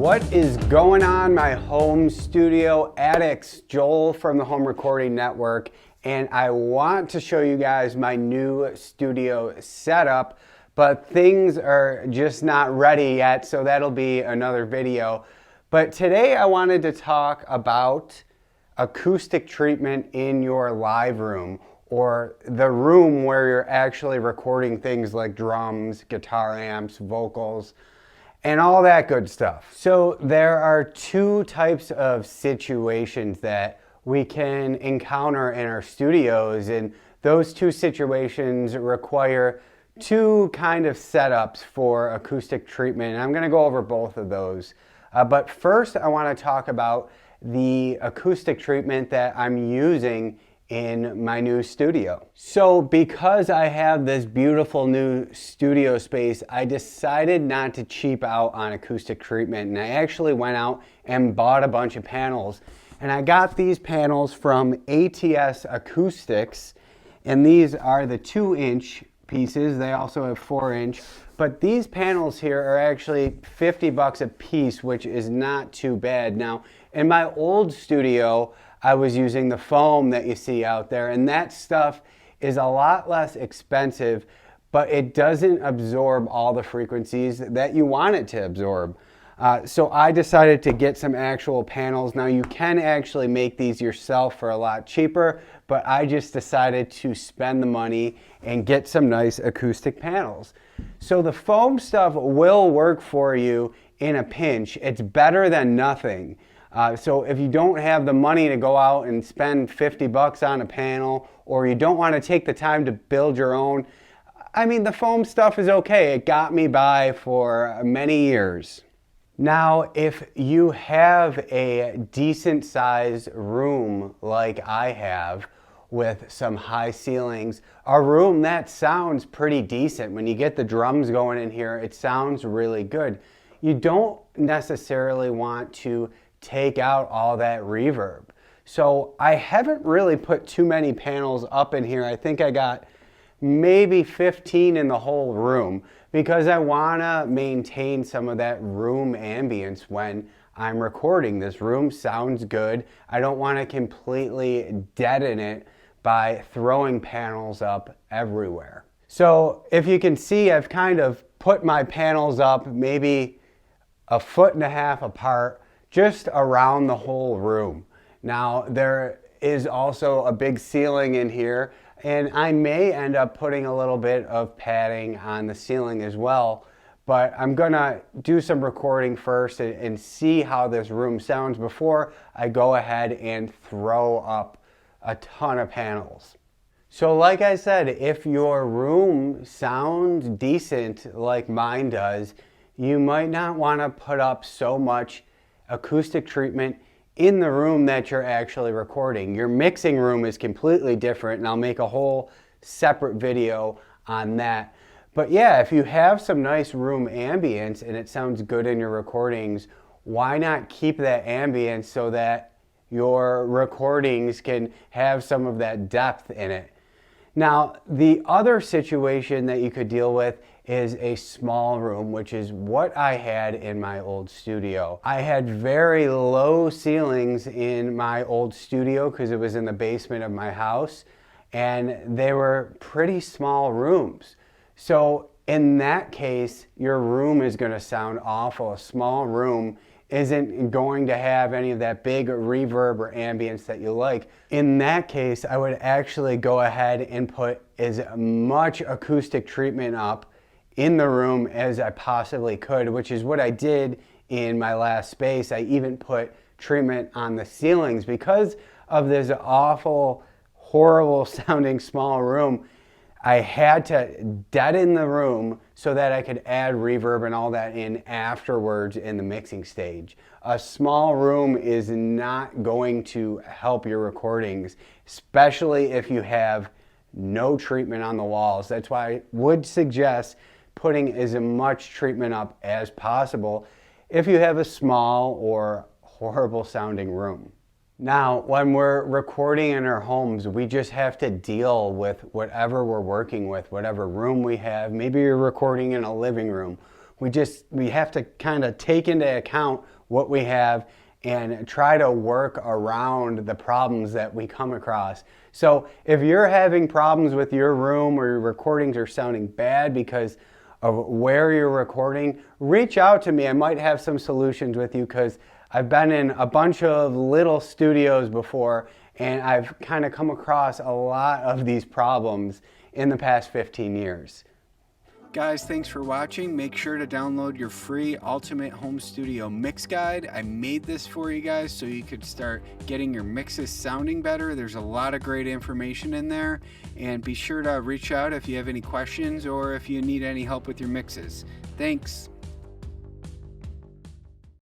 What is going on, my home studio addicts? Joel from the Home Recording Network, and I want to show you guys my new studio setup, but things are just not ready yet, so that'll be another video. But today I wanted to talk about acoustic treatment in your live room, or the room where you're actually recording things like drums, guitar amps, vocals, and all that good stuff. So there are two types of situations that we can encounter in our studios, and those two situations require two kind of setups for acoustic treatment. And I'm going to go over both of those. But first I want to talk about the acoustic treatment that I'm using in my new studio. So because I have this beautiful new studio space, I decided not to cheap out on acoustic treatment, and I actually went out and bought a bunch of panels. And I got these panels from ATS Acoustics, and these are the 2-inch pieces. They also have 4-inch, but these panels here are actually 50 bucks a piece, which is not too bad. Now, in my old studio, I was using the foam that you see out there, and that stuff is a lot less expensive, but it doesn't absorb all the frequencies that you want it to absorb. So I decided to get some actual panels. Now you can actually make these yourself for a lot cheaper, but I just decided to spend the money and get some nice acoustic panels. So the foam stuff will work for you in a pinch. It's better than nothing. So if you don't have the money to go out and spend 50 bucks on a panel, or you don't want to take the time to build your own, I mean, the foam stuff is okay. It got me by for many years. Now, if you have a decent sized room like I have with some high ceilings, a room that sounds pretty decent. When you get the drums going in here, it sounds really good. You don't necessarily want to take out all that reverb. So I haven't really put too many panels up in here. I think I got maybe 15 in the whole room, because I want to maintain some of that room ambience when I'm recording. This room sounds good. I don't want to completely deaden it by throwing panels up everywhere. So if you can see, I've kind of put my panels up maybe 1.5 feet apart, just around the whole room. Now there is also a big ceiling in here, and I may end up putting a little bit of padding on the ceiling as well, but I'm gonna do some recording first and see how this room sounds before I go ahead and throw up a ton of panels. So like I said, if your room sounds decent like mine does, you might not want to put up so much acoustic treatment in the room that you're actually recording. Your mixing room is completely different, and I'll make a whole separate video on that. But yeah, if you have some nice room ambience and it sounds good in your recordings, why not keep that ambience so that your recordings can have some of that depth in it? Now, the other situation that you could deal with is a small room, which is what I had in my old studio. I had very low ceilings in my old studio because it was in the basement of my house, and they were pretty small rooms. So in that case, your room is going to sound awful. A small room isn't going to have any of that big reverb or ambience that you like. In that case, I would actually go ahead and put as much acoustic treatment up in the room as I possibly could, which is what I did in my last space. I even put treatment on the ceilings because of this awful, horrible sounding small room. I had to deaden the room so that I could add reverb and all that in afterwards in the mixing stage. A small room is not going to help your recordings, especially if you have no treatment on the walls. That's why I would suggest putting as much treatment up as possible if you have a small or horrible sounding room. Now, when we're recording in our homes, we just have to deal with whatever we're working with, whatever room we have. Maybe you're recording in a living room. We have to kind of take into account what we have and try to work around the problems that we come across. So if you're having problems with your room or your recordings are sounding bad because of where you're recording, reach out to me. I might have some solutions with you because I've been in a bunch of little studios before and I've kind of come across a lot of these problems in the past 15 years. Guys, thanks for watching. Make sure to download your free Ultimate Home Studio Mix Guide. I made this for you guys so you could start getting your mixes sounding better. There's a lot of great information in there. And be sure to reach out if you have any questions or if you need any help with your mixes. Thanks.